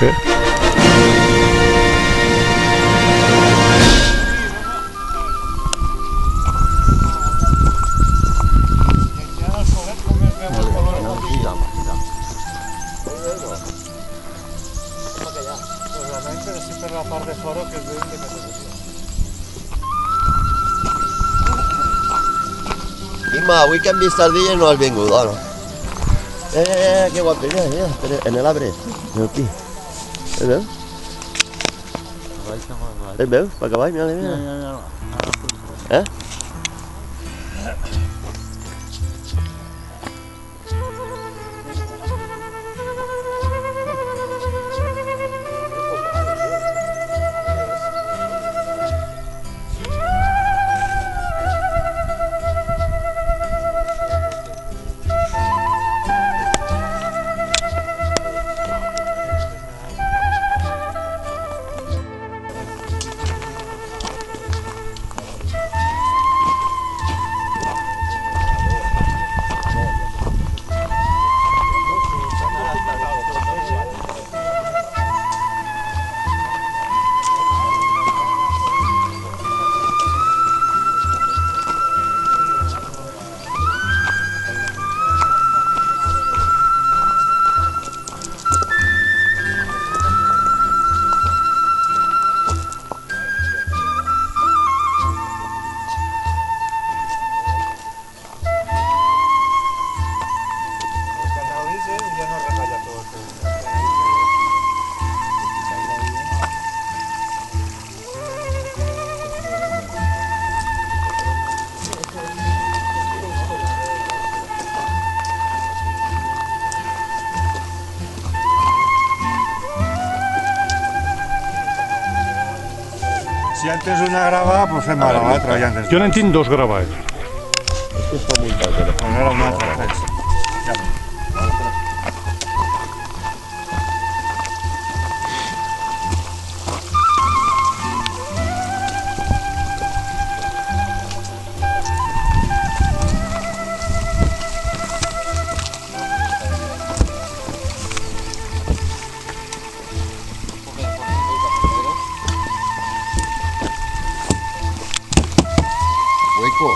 Sí. La part de fora que es veu de Imma, avui que hem vist el dia no has vingut, dona. Que guapo, mira, en el arbre, en el pi. Es veus? Es veus? Per cavall, mira. Eh? Si antes una grava, pues fem ara l'altra. Jo n'en tinc dos gravats. És que està muntat, però. Pues ara una altra. Ja. Hueco.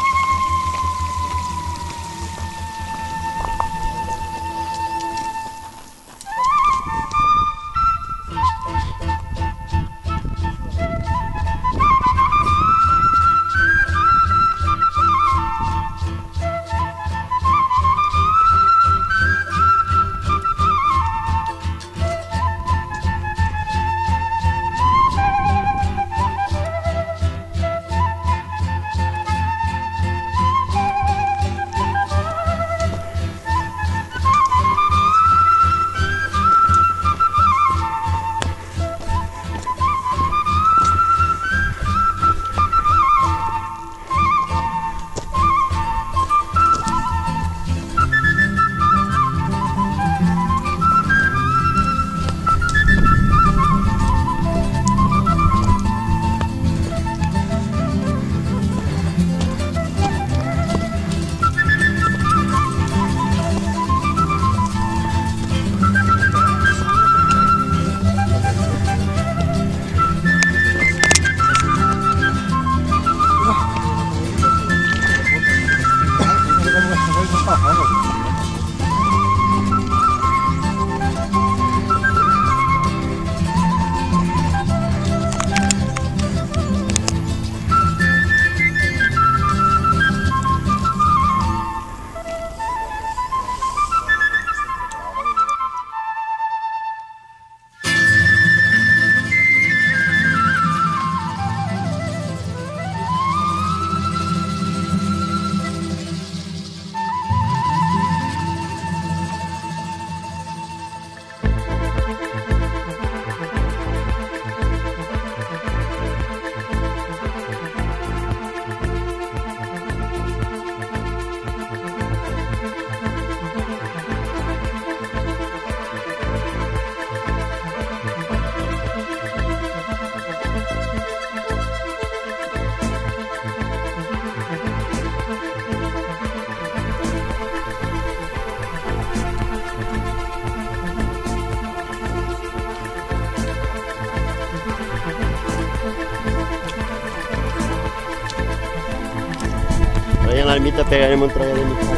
almita pegaremos un trago de mi casa.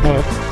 A ver.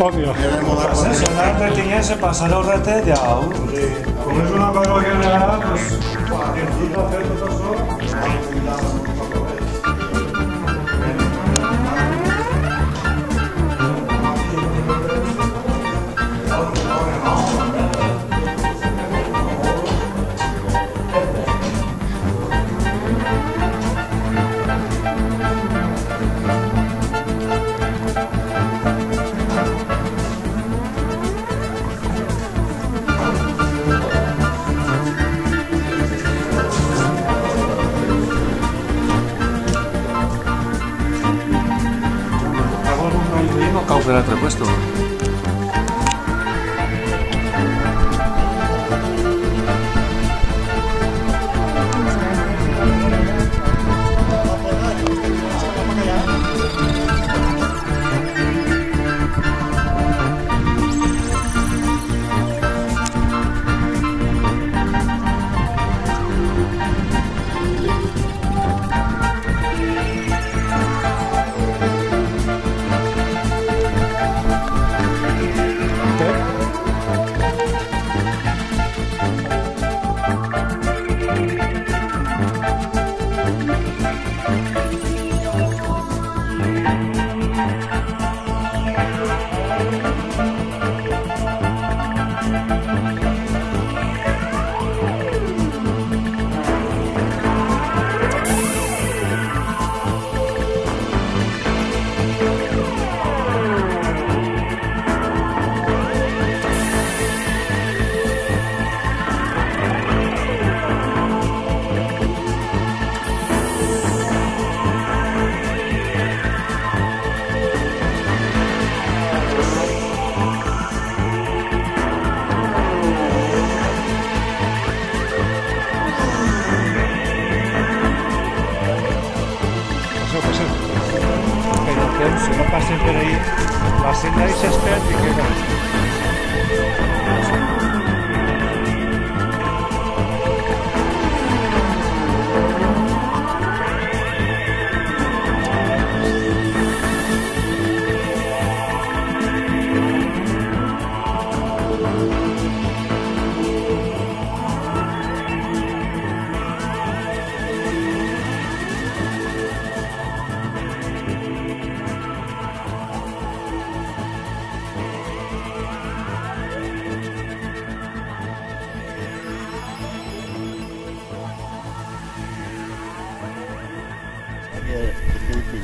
Obvio. Sonar Bertinense, pasar los retes de aún. Como es una cosa que me da, pues, científico, hacer todo eso. Causa el repuesto. Si no pasen por ahí, la senda es esta y queda.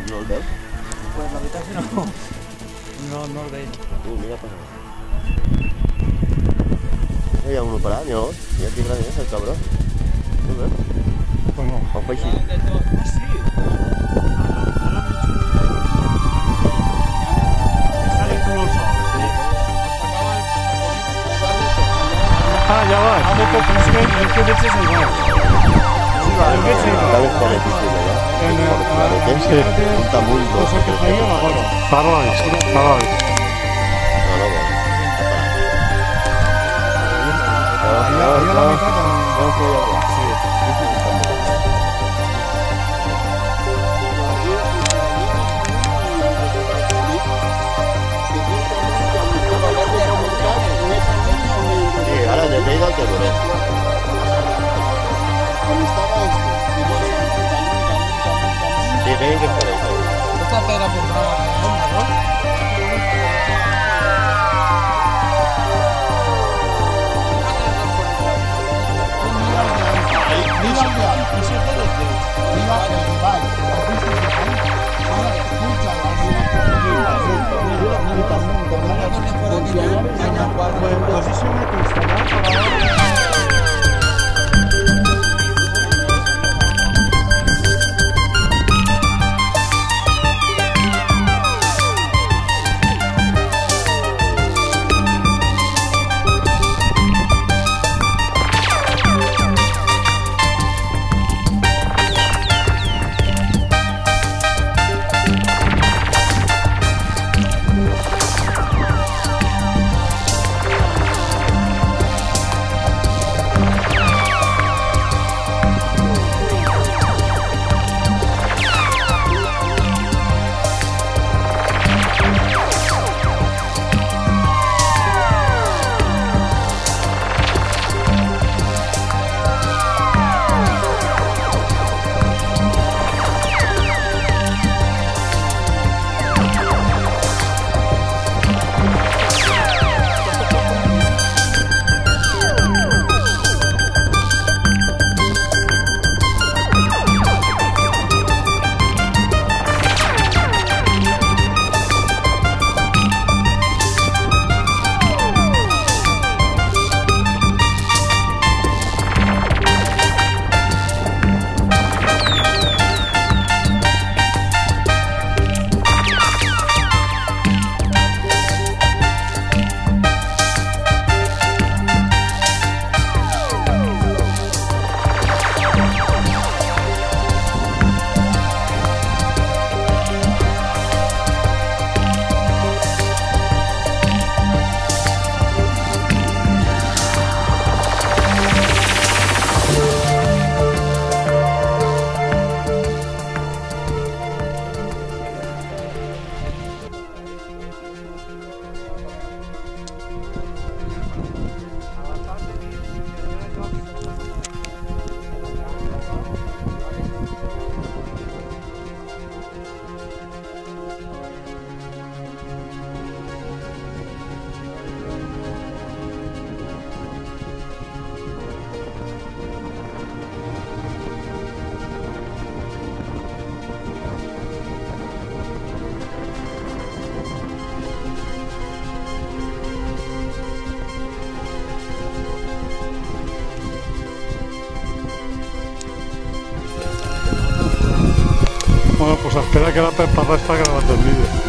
No el veus? Pues la veritat és que no el veig. Mira para allá. Hi ha un operat, no? Ja et tindrà més el cabró. No veus? Pues no. Fa així. Sale todo el sol. Ah, ja va. Ah, molt poc, és que veig és igual. Està més com difícil allà. Sí. Un tamull, dos o tres. Parlois. No, no vol. Sí, ara de Lleida el que veurem. Sí, tenim que fer això. Esta pedra por Bueno, pues espera que la Peparra está grabando el vídeo.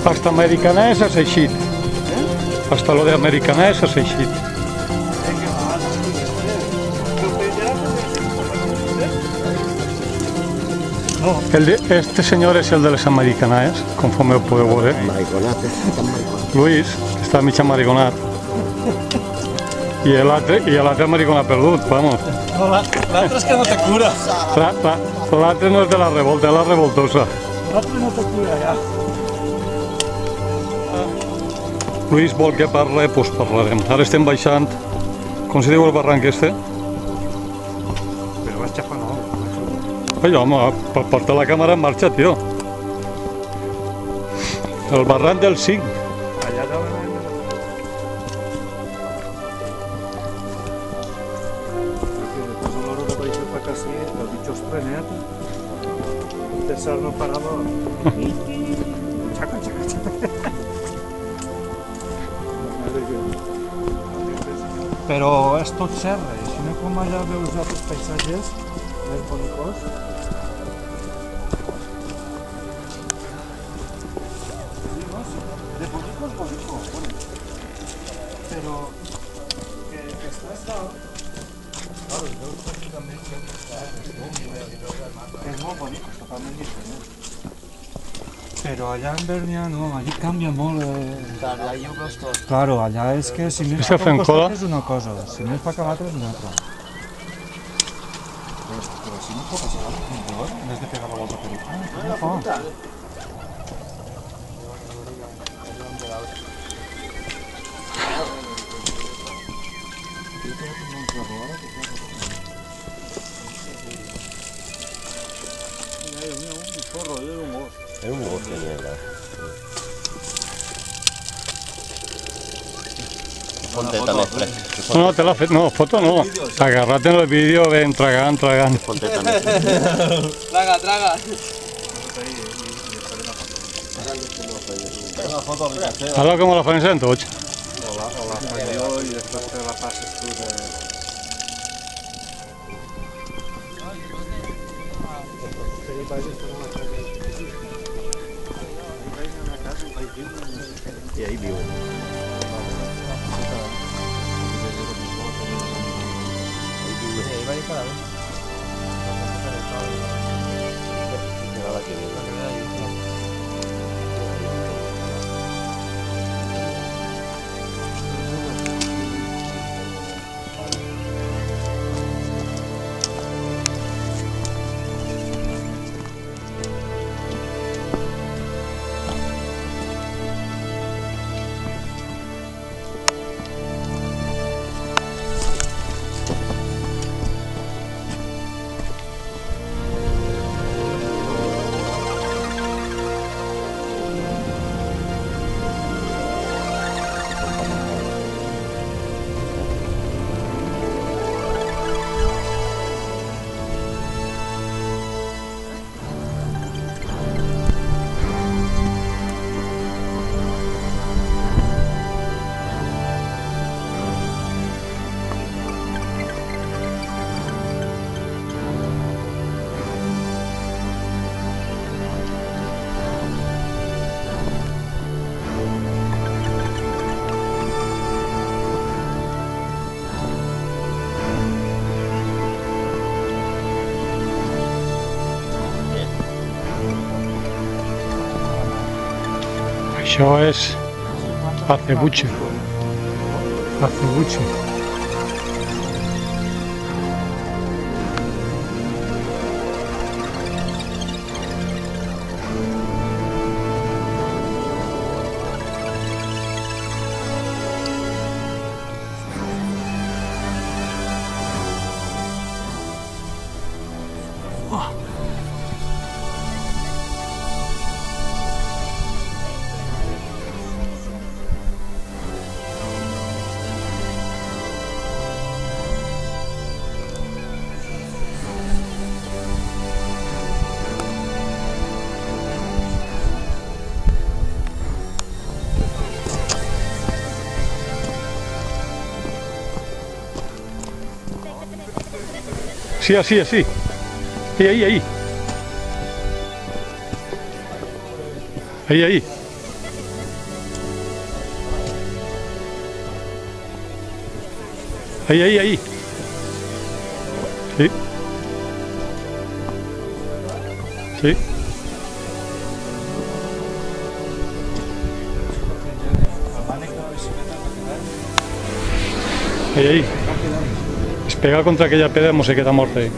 Hasta americanès has eixit. Hasta lo de americanès has eixit. Este señor es el de les americanès, conforme ho podeu veure. Mariconat, tan mariconat. Luis, que està mig amariconat. I l'altre amariconat perdut, vamos. No, l'altre és que no té cura. L'altre no és de la revolta, és la revoltosa. L'altre no té cura, ja. Luis vol que parle, doncs parlarem. Ara estem baixant. Com se diu el barranc este? Però vas xafar, no? Ai, home, per portar la càmera en marxa, tio. El barranc del 5. Allà davant. Después a l'hora de baixar per casi, el dicho estrenet. César no parava. Xaca, xaca, xaca. Però és tot serra, i si no com allà veus altres paisatges més bonicos. De bonico és bonico, però que estàs dalt, claro, es veu pràcticament que és molt bonic, és totalment diferent. Però allà en Bernia no, allí canvia molt. Allà hi ho veus tot. Claro, allà és que si més Està fa fent un cola? costat és una cosa, si més fa que l'altre és una altra. Però si no pot passar millor, en vez de pegar la volta per aquí. No fa. És un gos que n'hi ha allà. Ponte també, fred. No, te l'ha fet, no, foto no. Agarrat en el vídeo, ven, tragant. Ponte també. Traga, traga. Ara com la fan tots. O la faig jo i després te la passes tu de... I ahí viu. Ahí va a ir para ver. Serà la que viu. Això és acebuche. Acebuche. Sí, así, así. Ahí. Ahí, ahí. Ahí, ahí, ahí. Sí. Sí. Ahí, ahí. Es pegar contra aquella pedra no se queda morta ahí.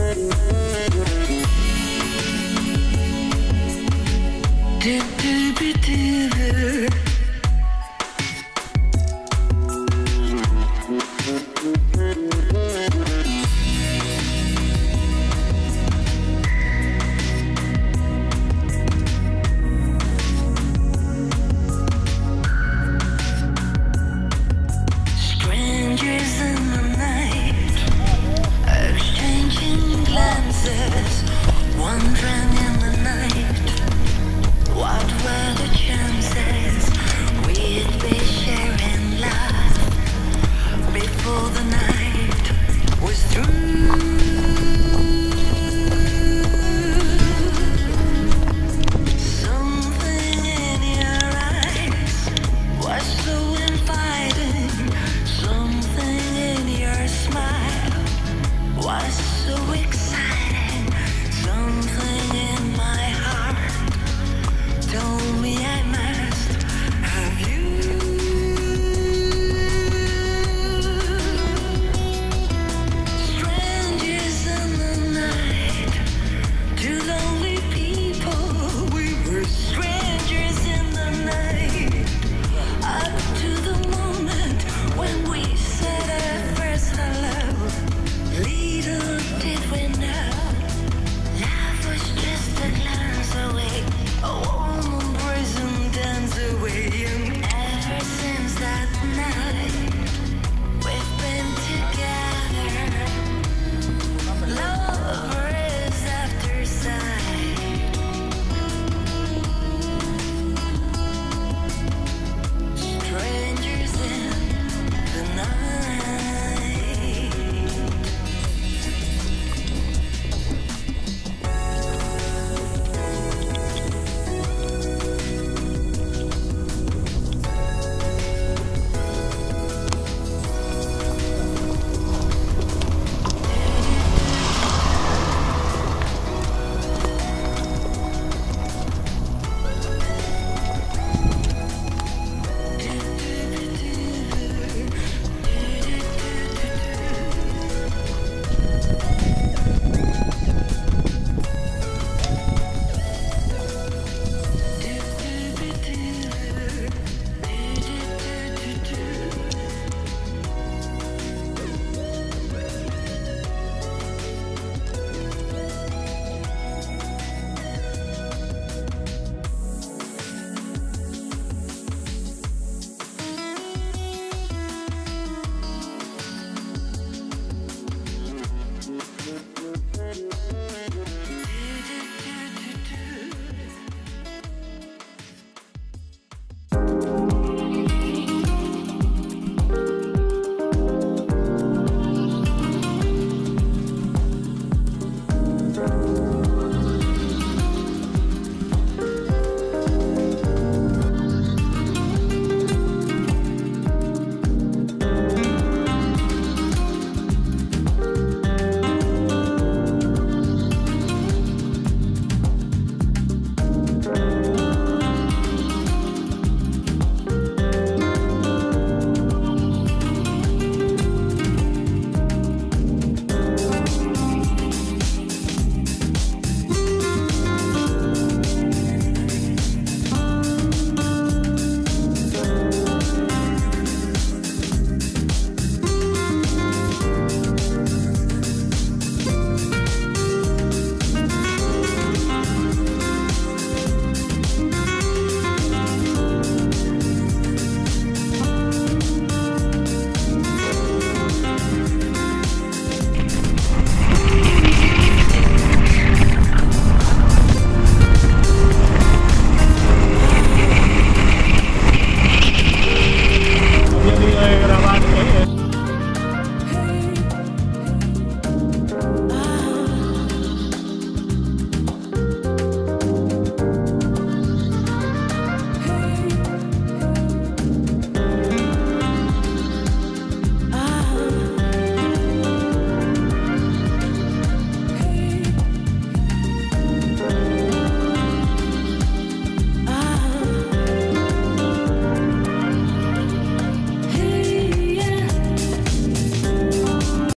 Vale.